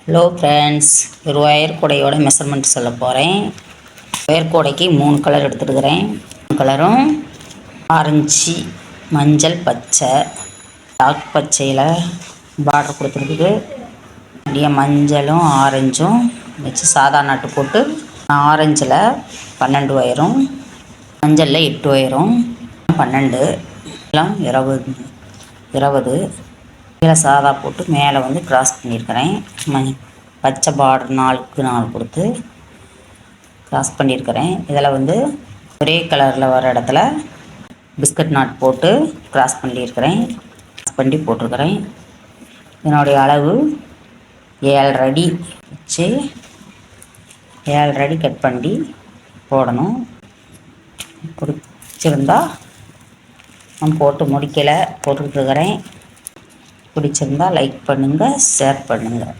Hello friends, ஒரு wire கூடையோட measurement சொல்ல போகிறேன். ஒயர் கூடைக்கு 3 கலர் எடுத்துருக்கிறேன். 3 கலரும் ஆரஞ்சு, மஞ்சள், பச்சை. டார்க் பச்சையில் பார்டர் கொடுத்துருக்குது. அப்படியே மஞ்சளும் ஆரஞ்சும் வச்சு சாதா நாட்டு போட்டு ஆரஞ்சில் 12 ஒயரும், மஞ்சளில் 8 ஒயரும் 12 எல்லாம் 20 கீழே சாதா போட்டு மேலே வந்து கிராஸ் பண்ணியிருக்கிறேன். பச்சை பார்டர் 4க்கு 4 கொடுத்து கிராஸ் பண்ணியிருக்கிறேன். இதில் வந்து ஒரே கலரில் வர இடத்துல பிஸ்கட் நாட் போட்டு கிராஸ் பண்ணியிருக்கிறேன். கிராஸ் பண்ணி போட்டிருக்கிறேன். இதனுடைய அளவு 7.5 அடி வச்சு 7.5 அடி கட் பண்ணி போடணும். பிடிச்சிருந்தா நான் போட்டு முடிக்கலை, போட்டுக்கிட்டுருக்கிறேன். பிடிச்சிருந்தா லைக் பண்ணுங்கள், ஷேர் பண்ணுங்கள்.